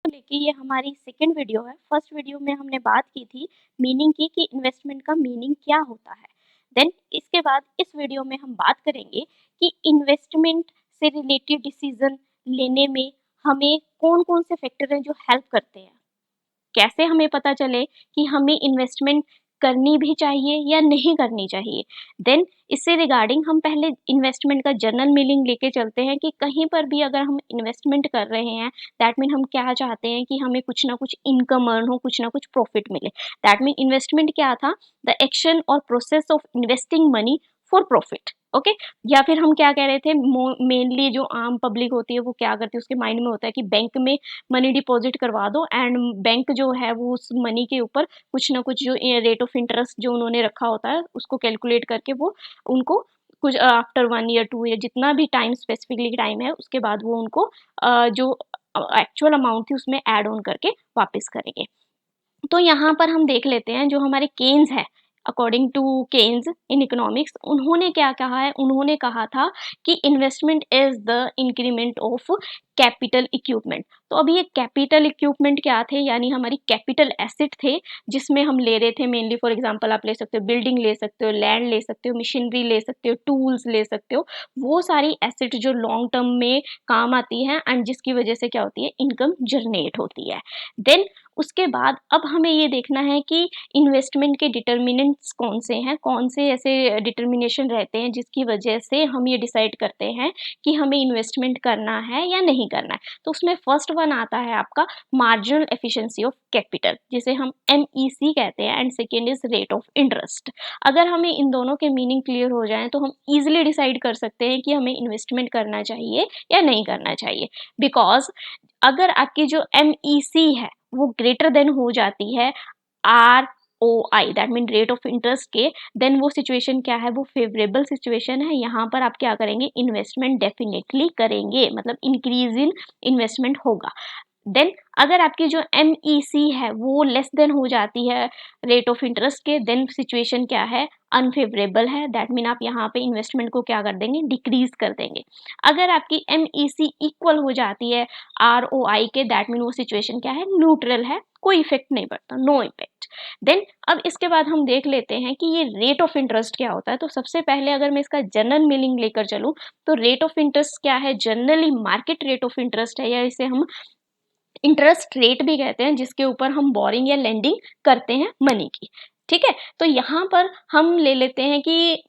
लेके ये हमारी सेकंड वीडियो है। फर्स्ट वीडियो में हमने बात की थी मीनिंग की कि इन्वेस्टमेंट का मीनिंग क्या होता है। देन इसके बाद इस वीडियो में हम बात करेंगे कि इन्वेस्टमेंट से रिलेटेड डिसीजन लेने में हमें कौन-कौन से फैक्टर हैं जो हेल्प करते हैं। कैसे हमें पता चले कि हमें इन्वेस्टमेंट करनी भी चाहिए या नहीं करनी चाहिए। देन इससे रिगार्डिंग हम पहले इन्वेस्टमेंट का जनरल मीनिंग लेके चलते हैं कि कहीं पर भी अगर हम इन्वेस्टमेंट कर रहे हैं, दैट मीन हम क्या चाहते हैं कि हमें कुछ ना कुछ इनकम अर्न हो, कुछ ना कुछ प्रॉफिट मिले। दैट मीन इन्वेस्टमेंट क्या था? द एक्शन और process of investing money for profit. Okay, या फिर हम क्या कह रहे थे, मेनली जो आम पब्लिक होती है वो क्या करती है, उसके माइंड में होता है कि बैंक में मनी डिपॉजिट करवा दो एंड बैंक जो है वो उस मनी के ऊपर कुछ ना कुछ जो रेट ऑफ इंटरेस्ट जो उन्होंने रखा होता है उसको कैलकुलेट करके वो उनको कुछ आफ्टर 1 ईयर 2 ईयर जितना भी टाइम स्पेसिफिकली टाइम है उसके बाद वो उनको जो एक्चुअल अमाउंट थी उसमें ऐड ऑन करके वापस करेंगे। तो यहाँ पर हम देख लेते हैं जो हमारे केन्स है, according to Keynes in economics, उन्होंने क्या कहा है? उन्होंने कहा था कि investment is the increment of capital equipment. तो अब ये कैपिटल इक्विपमेंट क्या थे? यानी हमारी कैपिटल एसेट थे जिसमें हम ले रहे थे मेनली, फॉर एग्जांपल आप ले सकते हो बिल्डिंग, ले सकते हो लैंड, ले सकते हो मशीनरी, ले सकते हो टूल्स, ले सकते हो वो सारी एसेट जो लॉन्ग टर्म में काम आती है एंड जिसकी वजह से क्या होती है? इनकम जनरेट होती है। देन उसके बाद अब हमें ये देखना है कि इन्वेस्टमेंट के डिटर्मिनेंट्स कौन से हैं, कौन से ऐसे डिटर्मिनेशन रहते हैं जिसकी वजह से हम ये डिसाइड करते हैं कि हमें इन्वेस्टमेंट करना है या नहीं करना है। तो उसमें फर्स्ट वन आता है आपका मार्जिनल एफिशिएंसी ऑफ कैपिटल, जिसे हम MEC कहते हैं, and second is rate of interest. अगर हमें इन दोनों के मीनिंग क्लियर हो जाएं तो हम इजिली डिसाइड कर सकते हैं कि हमें इन्वेस्टमेंट करना चाहिए या नहीं करना चाहिए। बिकॉज अगर आपकी जो MEC है वो ग्रेटर देन हो जाती है ROI, that mean rate of interest के, देन वो सिचुएशन क्या है? वो फेवरेबल सिचुएशन है। यहाँ पर आप क्या करेंगे? इन्वेस्टमेंट डेफिनेटली करेंगे, मतलब इंक्रीज इन इन्वेस्टमेंट होगा। देन अगर आपकी जो MEC है वो लेस देन हो जाती है रेट ऑफ इंटरेस्ट के, देन सिचुएशन क्या है? अनफेवरेबल है। दैट मीन आप यहाँ पे इन्वेस्टमेंट को क्या कर देंगे? डिक्रीज कर देंगे। अगर आपकी MEC इक्वल हो जाती है ROI के, दैट मीन वो सिचुएशन क्या है? न्यूट्रल है, कोई इफेक्ट नहीं पड़ता, नो इफेक्ट। देन अब इसके बाद हम देख लेते हैं कि ये रेट ऑफ इंटरेस्ट क्या होता है। तो सबसे पहले अगर मैं इसका जनरल मीनिंग लेकर चलूँ तो रेट ऑफ इंटरेस्ट क्या है? Generally market rate of interest है, या इसे हम इंटरेस्ट रेट भी कहते हैं, जिसके ऊपर हम बोरिंग या लेंडिंग करते हैं मनी की। ठीक है, तो यहाँ पर हम ले लेते हैं कि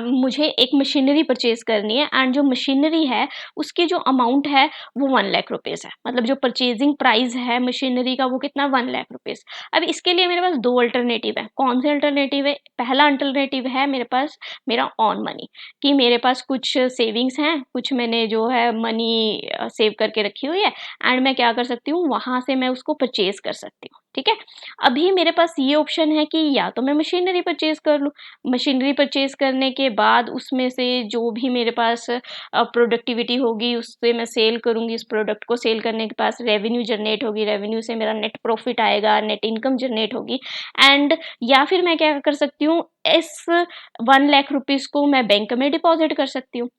मुझे एक मशीनरी परचेज करनी है एंड जो मशीनरी है उसकी जो अमाउंट है वो 1 लाख रुपीज़ है। मतलब जो परचेजिंग प्राइस है मशीनरी का वो कितना? 1 लाख रुपीज़। अब इसके लिए मेरे पास 2 अल्टरनेटिव है। कौन से अल्टरनेटिव है? पहला अल्टरनेटिव है मेरे पास मेरा ऑन मनी, कि मेरे पास कुछ सेविंग्स हैं, कुछ मैंने जो है मनी सेव करके रखी हुई है एंड मैं क्या कर सकती हूँ? वहाँ से मैं उसको परचेज कर सकती हूँ। ठीक है, अभी मेरे पास ये ऑप्शन है कि या तो मैं मशीनरी परचेज कर लूँ। मशीनरी परचेज करने के बाद उसमें से जो भी मेरे पास प्रोडक्टिविटी होगी उससे मैं सेल करूँगी। इस प्रोडक्ट को सेल करने के पास रेवेन्यू जनरेट होगी, रेवेन्यू से मेरा नेट प्रॉफिट आएगा, नेट इनकम जनरेट होगी। एंड या फिर मैं क्या कर सकती हूँ? इस 1 लाख रुपीज़ को मैं बैंक में डिपॉजिट कर सकती हूँ।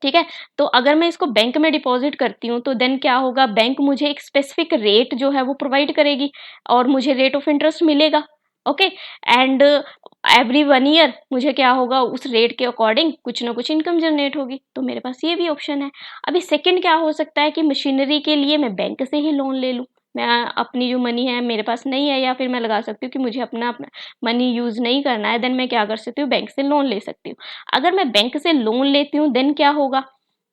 ठीक है, तो अगर मैं इसको बैंक में डिपॉजिट करती हूँ तो देन क्या होगा? बैंक मुझे एक स्पेसिफिक रेट जो है वो प्रोवाइड करेगी और मुझे रेट ऑफ इंटरेस्ट मिलेगा। ओके, एंड एवरी 1 ईयर मुझे क्या होगा? उस रेट के अकॉर्डिंग कुछ ना कुछ इनकम जनरेट होगी। तो मेरे पास ये भी ऑप्शन है। अभी सेकंड क्या हो सकता है कि मशीनरी के लिए मैं बैंक से ही लोन ले लूँ। मैं अपनी जो मनी है मेरे पास नहीं है, या फिर मैं लगा सकती हूँ कि मुझे अपना मनी यूज़ नहीं करना है, देन मैं क्या कर सकती हूँ? बैंक से लोन ले सकती हूँ। अगर मैं बैंक से लोन लेती हूँ देन क्या होगा?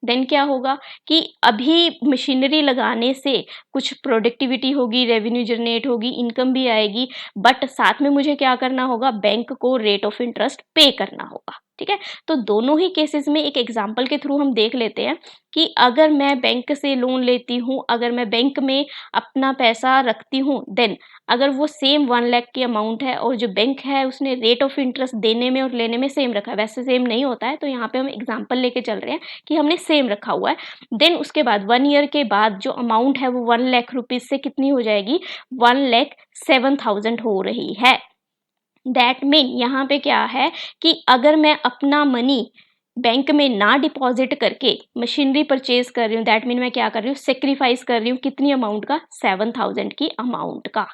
देन क्या होगा कि अभी मशीनरी लगाने से कुछ प्रोडक्टिविटी होगी, रेवेन्यू जनरेट होगी, इनकम भी आएगी, बट साथ में मुझे क्या करना होगा? बैंक को रेट ऑफ इंटरेस्ट पे करना होगा। ठीक है, तो दोनों ही केसेस में एक एग्जांपल के थ्रू हम देख लेते हैं कि अगर मैं बैंक से लोन लेती हूँ, अगर मैं बैंक में अपना पैसा रखती हूँ, देन अगर वो सेम 1 लाख की अमाउंट है और जो बैंक है उसने रेट ऑफ इंटरेस्ट देने में और लेने में सेम रखा है, वैसे सेम नहीं होता है, तो यहाँ पे हम एग्जांपल लेके चल रहे हैं कि हमने सेम रखा हुआ है। देन उसके बाद 1 ईयर के बाद जो अमाउंट है वो 1 लाख रुपीज़ से कितनी हो जाएगी? 1,07,000 हो रही है। दैट मीन यहाँ पे क्या है कि अगर मैं अपना मनी बैंक में ना डिपॉजिट करके मशीनरी परचेज कर रही हूँ, दैट मीन मैं क्या कर रही हूँ, सेक्रीफाइस कर रही हूँ कितनी अमाउंट का, 7,000 की अमाउंट का।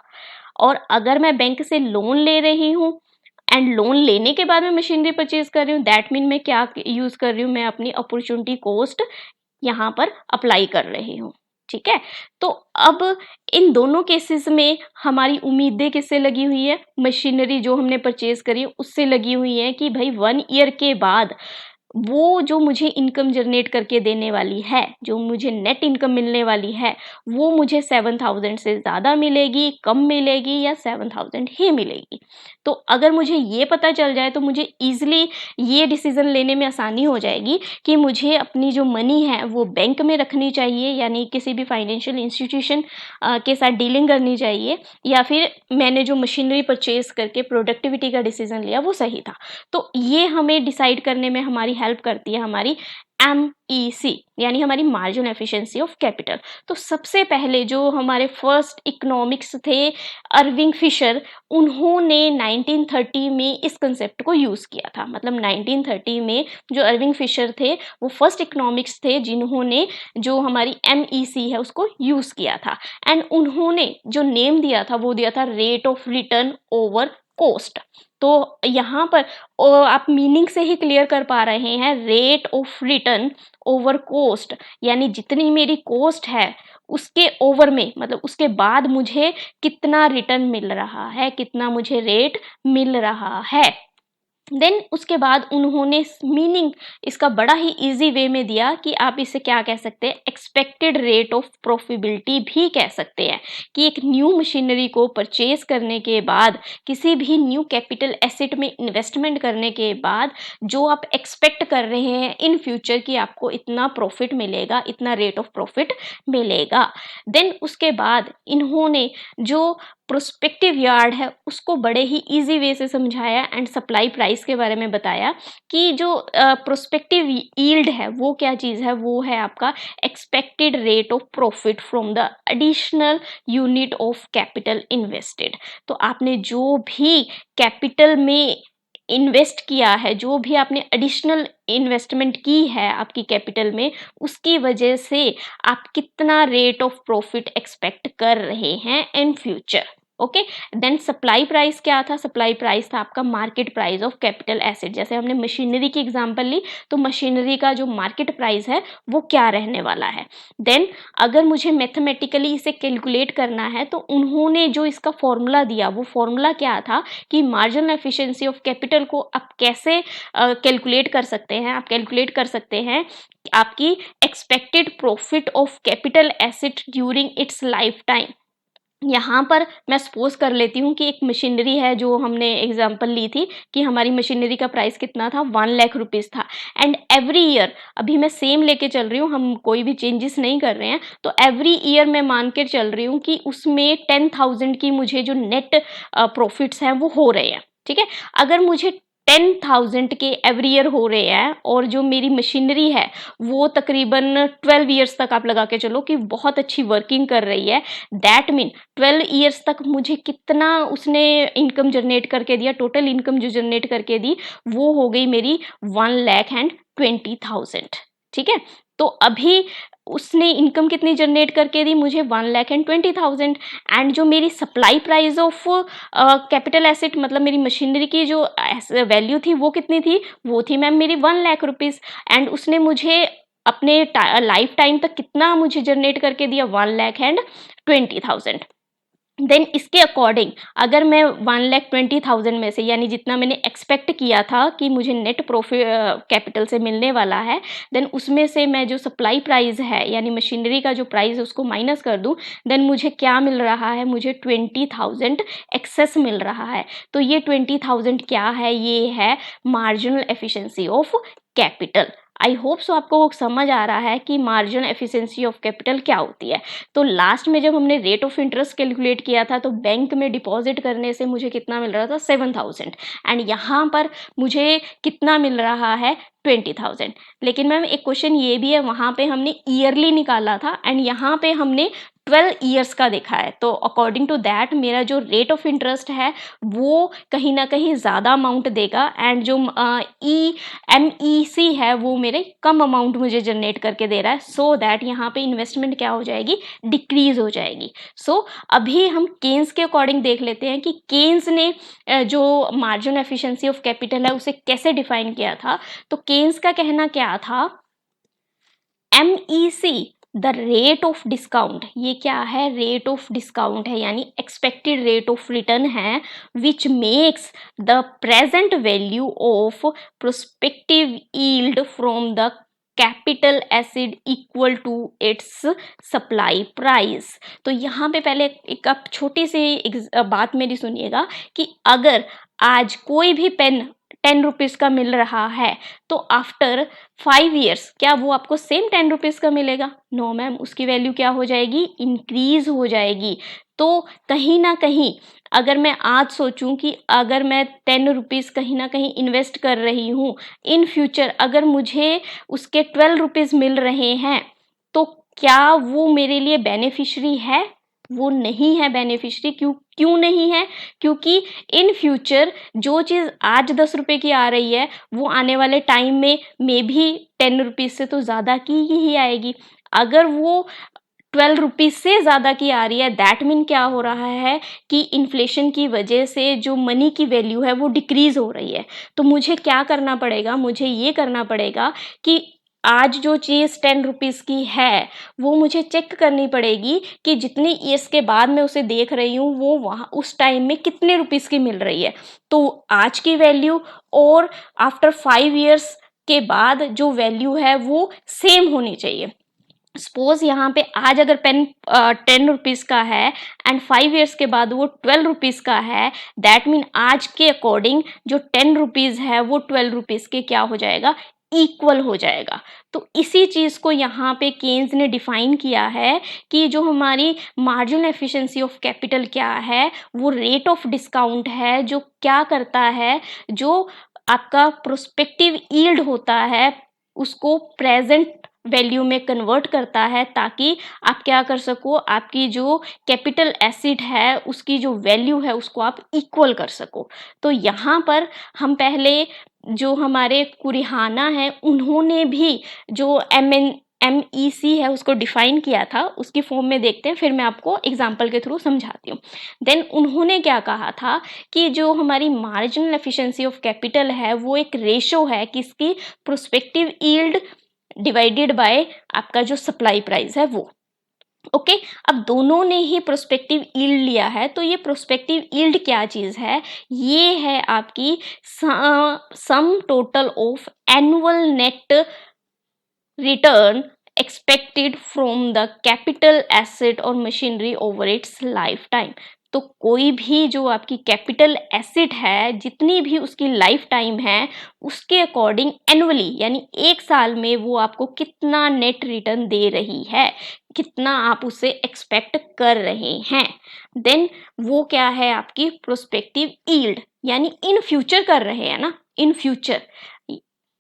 और अगर मैं बैंक से लोन ले रही हूँ एंड लोन लेने के बाद में मशीनरी परचेज कर रही हूँ, दैट मीन मैं क्या यूज कर रही हूँ, मैं अपनी अपॉर्चुनिटी कॉस्ट यहाँ पर अप्लाई कर रही हूँ। ठीक है, तो अब इन दोनों केसेस में हमारी उम्मीदें किससे लगी हुई है, मशीनरी जो हमने परचेज करी है उससे लगी हुई है कि भाई 1 ईयर के बाद वो जो मुझे इनकम जनरेट करके देने वाली है, जो मुझे नेट इनकम मिलने वाली है, वो मुझे 7,000 से ज़्यादा मिलेगी, कम मिलेगी या 7,000 ही मिलेगी। तो अगर मुझे ये पता चल जाए तो मुझे ईज़िली ये डिसीज़न लेने में आसानी हो जाएगी कि मुझे अपनी जो मनी है वो बैंक में रखनी चाहिए, यानी किसी भी फाइनेंशियल इंस्टीट्यूशन के साथ डीलिंग करनी चाहिए, या फिर मैंने जो मशीनरी परचेज़ करके प्रोडक्टिविटी का डिसीज़न लिया वो सही था। तो ये हमें डिसाइड करने में हमारी हेल्प करती है हमारी MEC, यानी हमारी मार्जिन एफिशिएंसी ऑफ कैपिटल। तो सबसे पहले जो हमारे फर्स्ट इकोनॉमिक्स थे अर्विंग फिशर, उन्होंने 1930 में इस कंसेप्ट को यूज किया था। मतलब 1930 में जो अर्विंग फिशर थे वो फर्स्ट इकोनॉमिक्स थे जिन्होंने जो हमारी MEC है उसको यूज किया था। एंड उन्होंने जो नेम दिया था वो दिया था rate of return over cost. तो यहाँ पर आप मीनिंग से ही क्लियर कर पा रहे हैं, rate of return over cost, यानी जितनी मेरी कॉस्ट है उसके ओवर में, मतलब उसके बाद मुझे कितना रिटर्न मिल रहा है, कितना मुझे रेट मिल रहा है। देन उसके बाद उन्होंने मीनिंग इसका बड़ा ही इजी वे में दिया कि आप इसे क्या कह सकते हैं, एक्सपेक्टेड रेट ऑफ प्रॉफिटेबिलिटी भी कह सकते हैं, कि एक न्यू मशीनरी को परचेज करने के बाद, किसी भी न्यू कैपिटल एसेट में इन्वेस्टमेंट करने के बाद जो आप एक्सपेक्ट कर रहे हैं इन फ्यूचर कि आपको इतना प्रॉफिट मिलेगा, इतना रेट ऑफ प्रॉफिट मिलेगा। देन उसके बाद इन्होंने जो प्रोस्पेक्टिव यार्ड है उसको बड़े ही इजी वे से समझाया एंड सप्लाई प्राइस के बारे में बताया कि जो प्रोस्पेक्टिव यील्ड है वो क्या चीज़ है, वो है आपका expected rate of profit from the additional unit of capital invested. तो आपने जो भी कैपिटल में इन्वेस्ट किया है, जो भी आपने एडिशनल इन्वेस्टमेंट की है आपकी कैपिटल में, उसकी वजह से आप कितना रेट ऑफ प्रॉफिट एक्सपेक्ट कर रहे हैं in future. Okay, then supply price क्या था, सप्लाई प्राइस था आपका market price of capital asset. जैसे हमने मशीनरी की एग्जांपल ली तो मशीनरी का जो मार्केट प्राइस है वो क्या रहने वाला है। देन अगर मुझे मैथमेटिकली इसे कैलकुलेट करना है तो उन्होंने जो इसका फॉर्मूला दिया वो फॉर्मूला क्या था कि मार्जिनल एफिशिएंसी ऑफ कैपिटल को आप कैसे कैलकुलेट कर सकते हैं। आप कैलकुलेट कर सकते हैं आपकी expected profit of capital asset during its life time. यहाँ पर मैं सपोज कर लेती हूँ कि एक मशीनरी है, जो हमने एग्जांपल ली थी कि हमारी मशीनरी का प्राइस कितना था, 1 लाख रुपीज़ था। एंड एवरी ईयर, अभी मैं सेम लेके चल रही हूँ, हम कोई भी चेंजेस नहीं कर रहे हैं, तो एवरी ईयर मैं मान के चल रही हूँ कि उसमें 10,000 की मुझे जो नेट प्रॉफिट्स हैं वो हो रहे हैं। ठीक है, अगर मुझे 10,000 के एवरी ईयर हो रहे हैं और जो मेरी मशीनरी है वो तकरीबन 12 ईयर्स तक आप लगा के चलो कि बहुत अच्छी वर्किंग कर रही है, दैट मीन 12 ईयर्स तक मुझे कितना उसने इनकम जनरेट करके दिया, टोटल इनकम जो जनरेट करके दी वो हो गई मेरी 1,20,000। ठीक है, तो अभी उसने इनकम कितनी जनरेट करके दी मुझे, 1,20,000। एंड जो मेरी supply price of capital asset, मतलब मेरी मशीनरी की जो वैल्यू थी वो कितनी थी, वो थी मैम मेरी 1 लाख रुपीज़। एंड उसने मुझे अपने लाइफ टाइम तक कितना मुझे जनरेट करके दिया, 1,20,000। देन इसके अकॉर्डिंग अगर मैं 1,20,000 में से, यानी जितना मैंने एक्सपेक्ट किया था कि मुझे नेट प्रॉफिट कैपिटल से मिलने वाला है, देन उसमें से मैं जो सप्लाई प्राइस है यानी मशीनरी का जो प्राइस है उसको माइनस कर दूं, देन मुझे क्या मिल रहा है, मुझे 20,000 एक्सेस मिल रहा है। तो ये 20,000 क्या है, ये है marginal efficiency of capital. I hope so आपको समझ आ रहा है कि मार्जिनल एफिशिएंसी ऑफ कैपिटल क्या होती है। तो लास्ट में जब हमने रेट ऑफ इंटरेस्ट कैलकुलेट किया था तो बैंक में डिपॉजिट करने से मुझे कितना मिल रहा था, 7,000। एंड यहाँ पर मुझे कितना मिल रहा है, 20,000। लेकिन मैम एक क्वेश्चन ये भी है, वहाँ पे हमने ईयरली निकाला था एंड यहाँ पे हमने 12 ईयर्स का देखा है, तो अकॉर्डिंग टू दैट मेरा जो रेट ऑफ इंटरेस्ट है वो कहीं ना कहीं ज़्यादा अमाउंट देगा, एंड जो MEC है वो मेरे कम अमाउंट मुझे जनरेट करके दे रहा है, सो दैट यहाँ पे इन्वेस्टमेंट क्या हो जाएगी, डिक्रीज हो जाएगी। सो अभी हम केन्स के अकॉर्डिंग देख लेते हैं कि केन्स ने जो मार्जिन एफिशिएंसी ऑफ कैपिटल है उसे कैसे डिफाइन किया था। तो केन्स का कहना क्या था, MEC the rate of discount, ये क्या है, रेट ऑफ डिस्काउंट है, यानी एक्सपेक्टेड रेट ऑफ रिटर्न है, which makes the present value of prospective yield from the capital asset equal to its supply price. तो यहाँ पे पहले एक आप छोटी सी बात मेरी सुनिएगा कि अगर आज कोई भी पेन 10 रुपीज़ का मिल रहा है तो आफ्टर 5 ईयर्स क्या वो आपको सेम 10 रुपीज़ का मिलेगा? नो मैम, उसकी वैल्यू क्या हो जाएगी, इंक्रीज हो जाएगी। तो कहीं ना कहीं अगर मैं आज सोचूं कि अगर मैं 10 रुपीज़ कहीं ना कहीं इन्वेस्ट कर रही हूँ, इन फ्यूचर अगर मुझे उसके 12 रुपीज़ मिल रहे हैं, तो क्या वो मेरे लिए बेनिफिशियरी है? वो नहीं है बेनिफिशियरी। क्यों नहीं है? क्योंकि इन फ्यूचर जो चीज़ आज 10 रुपये की आ रही है वो आने वाले टाइम में मे भी 10 रुपीज़ से तो ज़्यादा की ही आएगी। अगर वो 12 रुपीज़ से ज़्यादा की आ रही है, दैट मीन क्या हो रहा है कि इन्फ्लेशन की वजह से जो मनी की वैल्यू है वो डिक्रीज़ हो रही है। तो मुझे क्या करना पड़ेगा, मुझे ये करना पड़ेगा कि आज जो चीज़ 10 रुपीज़ की है वो मुझे चेक करनी पड़ेगी कि जितनी ईयर्स के बाद मैं उसे देख रही हूँ वो वहाँ उस टाइम में कितने रुपीज़ की मिल रही है। तो आज की वैल्यू और आफ्टर 5 ईयर्स के बाद जो वैल्यू है वो सेम होनी चाहिए। सपोज यहाँ पे आज अगर पेन 10 रुपीज़ का है एंड 5 ईयर्स के बाद वो 12 रुपीज़ का है, दैट मीन आज के अकॉर्डिंग जो 10 रुपीज़ है वो 12 रुपीज़ के क्या हो जाएगा, इक्वल हो जाएगा। तो इसी चीज़ को यहाँ पे केन्स ने डिफाइन किया है कि जो हमारी मार्जिनल एफिशिएंसी ऑफ कैपिटल क्या है, वो रेट ऑफ डिस्काउंट है, जो क्या करता है, जो आपका प्रोस्पेक्टिव यील्ड होता है उसको प्रेजेंट वैल्यू में कन्वर्ट करता है, ताकि आप क्या कर सको, आपकी जो कैपिटल एसिड है उसकी जो वैल्यू है उसको आप इक्वल कर सको। तो यहाँ पर हम पहले जो हमारे कुरिहाना है उन्होंने भी जो MEC है उसको डिफाइन किया था, उसकी फॉर्म में देखते हैं, फिर मैं आपको एग्जाम्पल के थ्रू समझाती हूँ। देन उन्होंने क्या कहा था कि जो हमारी मार्जिनल एफिशिएंसी ऑफ कैपिटल है वो एक रेशो है किसकी, प्रोस्पेक्टिव यील्ड डिवाइडेड बाय आपका जो सप्लाई प्राइस है वो। ओके अब दोनों ने ही प्रोस्पेक्टिव यील्ड लिया है, तो ये प्रोस्पेक्टिव यील्ड क्या चीज़ है, ये है आपकी sum total of annual net return expected from the capital asset और machinery over its lifetime. तो कोई भी जो आपकी कैपिटल एसेट है जितनी भी उसकी लाइफ टाइम है उसके अकॉर्डिंग एनुअली यानी एक साल में वो आपको कितना नेट रिटर्न दे रही है, कितना आप उसे एक्सपेक्ट कर रहे हैं, देन वो क्या है आपकी प्रोस्पेक्टिव यील्ड, यानी इन फ्यूचर कर रहे हैं ना, इन फ्यूचर,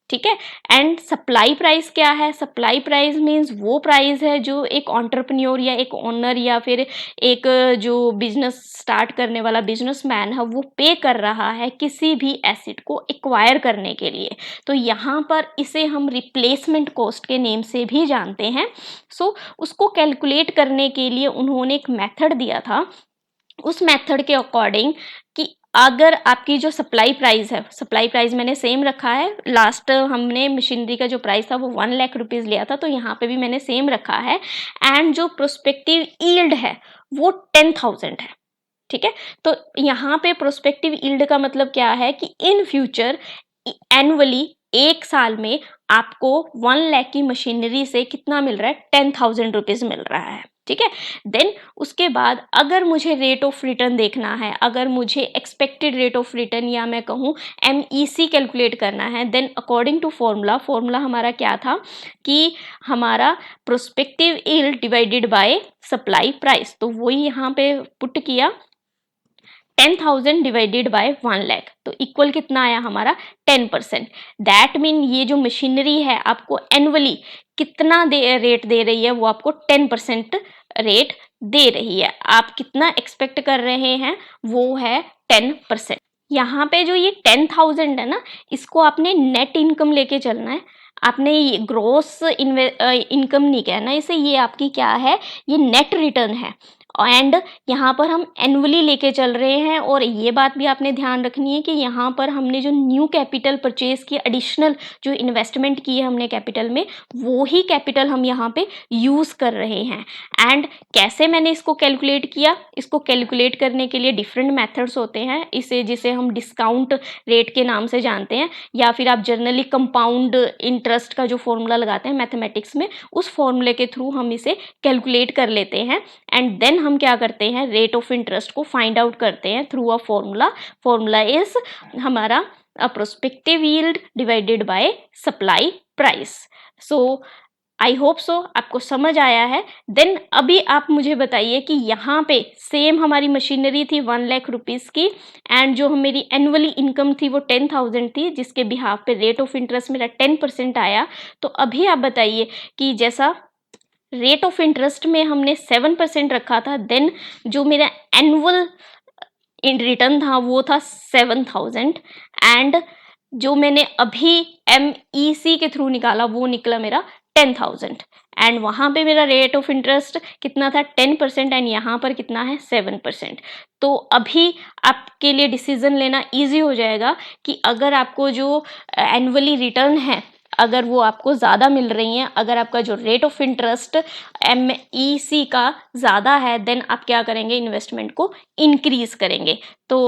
ठीक है। एंड सप्लाई प्राइस क्या है, सप्लाई प्राइस मीन्स वो प्राइस है जो एक एंटरप्रेन्योर या एक ओनर या फिर एक जो बिजनेस स्टार्ट करने वाला बिजनेसमैन है वो पे कर रहा है किसी भी एसेट को एक्वायर करने के लिए। तो यहाँ पर इसे हम रिप्लेसमेंट कॉस्ट के नेम से भी जानते हैं। सो उसको कैलकुलेट करने के लिए उन्होंने एक मेथड दिया था, उस मेथड के अकॉर्डिंग कि अगर आपकी जो सप्लाई प्राइस है, सप्लाई प्राइस मैंने सेम रखा है, लास्ट हमने मशीनरी का जो प्राइस था वो 1 लाख रुपीज़ लिया था, तो यहाँ पे भी मैंने सेम रखा है, एंड जो प्रोस्पेक्टिव यील्ड है वो 10,000 है, ठीक है। तो यहाँ पे प्रोस्पेक्टिव यील्ड का मतलब क्या है कि इन फ्यूचर एनुअली एक साल में आपको 1 लाख की मशीनरी से कितना मिल रहा है, 10,000 रुपीज़ मिल रहा है, ठीक है। देन उसके बाद अगर मुझे रेट ऑफ रिटर्न देखना है, अगर मुझे एक्सपेक्टेड रेट ऑफ रिटर्न या मैं कहूँ MEC कैलकुलेट करना है, देन अकॉर्डिंग टू फॉर्मूला हमारा क्या था कि हमारा prospective yield divided by supply price, तो वही यहाँ पे पुट किया 10,000 डिवाइडेड बाय 1 लाख, तो इक्वल कितना आया हमारा 10%। दैट मीन ये जो मशीनरी है आपको एनुअली कितना रेट दे रही है, वो आपको 10% रेट दे रही है। आप कितना एक्सपेक्ट कर रहे हैं वो है 10%। यहाँ पे जो ये 10,000 है ना, इसको आपने नेट इनकम लेके चलना है। आपने ये ग्रोस इनकम नहीं कहना इसे, ये आपकी क्या है, ये नेट रिटर्न है। एंड यहाँ पर हम एनुअली लेके चल रहे हैं। और ये बात भी आपने ध्यान रखनी है कि यहाँ पर हमने जो न्यू कैपिटल परचेज की, एडिशनल जो इन्वेस्टमेंट की है हमने कैपिटल में, वो ही कैपिटल हम यहाँ पे यूज़ कर रहे हैं। एंड कैसे मैंने इसको कैलकुलेट किया, इसको कैलकुलेट करने के लिए डिफरेंट मेथड्स होते हैं। इसे जिसे हम डिस्काउंट रेट के नाम से जानते हैं, या फिर आप जनरली कंपाउंड इंटरेस्ट का जो फॉर्मूला लगाते हैं मैथमेटिक्स में, उस फॉर्मूले के थ्रू हम इसे कैलकुलेट कर लेते हैं। एंड देन हम क्या करते हैं, रेट ऑफ इंटरेस्ट को फाइंड आउट करते हैं through a formula. Formula is हमारा prospective yield divided by supply price. So I hope so आपको समझ आया है। देन अभी आप मुझे बताइए कि यहाँ पे सेम हमारी मशीनरी थी 1 लाख रुपीज़ की, एंड जो मेरी एनुअली इनकम थी वो 10,000 थी, जिसके बिहाफ पे रेट ऑफ इंटरेस्ट मेरा 10% आया। तो अभी आप बताइए कि जैसा रेट ऑफ इंटरेस्ट में हमने 7% रखा था, देन जो मेरा एनुअल इन रिटर्न था वो था 7,000, एंड जो मैंने अभी MEC के थ्रू निकाला वो निकला मेरा 10,000। एंड वहाँ पे मेरा रेट ऑफ इंटरेस्ट कितना था, 10%, एंड यहाँ पर कितना है, 7%। तो अभी आपके लिए डिसीजन लेना इजी हो जाएगा कि अगर आपको जो एनुअली रिटर्न है, अगर वो आपको ज़्यादा मिल रही हैं, अगर आपका जो रेट ऑफ इंटरेस्ट MEC का ज़्यादा है, देन आप क्या करेंगे, इन्वेस्टमेंट को इंक्रीज करेंगे। तो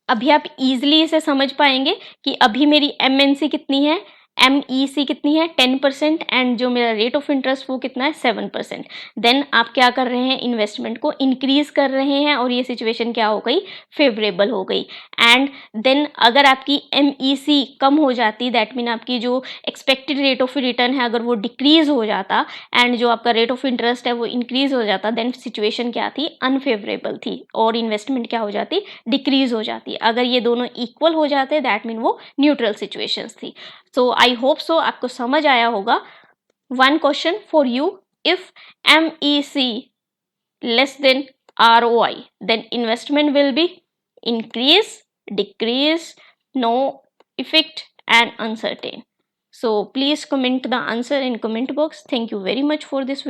अभी आप इजीली इसे समझ पाएंगे कि अभी मेरी MNC कितनी है, MEC कितनी है, 10%, एंड जो मेरा रेट ऑफ इंटरेस्ट वो कितना है, 7%। देन आप क्या कर रहे हैं, इन्वेस्टमेंट को इंक्रीज कर रहे हैं, और ये सिचुएशन क्या हो गई, फेवरेबल हो गई। एंड देन अगर आपकी MEC कम हो जाती, दैट मीन आपकी जो एक्सपेक्टेड रेट ऑफ रिटर्न है अगर वो डिक्रीज हो जाता, एंड जो आपका रेट ऑफ इंटरेस्ट है वो इंक्रीज हो जाता, देन सिचुएशन क्या थी, अनफेवरेबल थी, और इन्वेस्टमेंट क्या हो जाती, डिक्रीज हो जाती। अगर ये दोनों इक्वल हो जाते, दैट मीन वो न्यूट्रल सिचुएशंस थी। सो आई होप सो आपको समझ आया होगा। One question for you, if MEC less than ROI, then investment will be increase, decrease, no effect, and uncertain. So please comment the answer in comment box. Thank you very much for this video.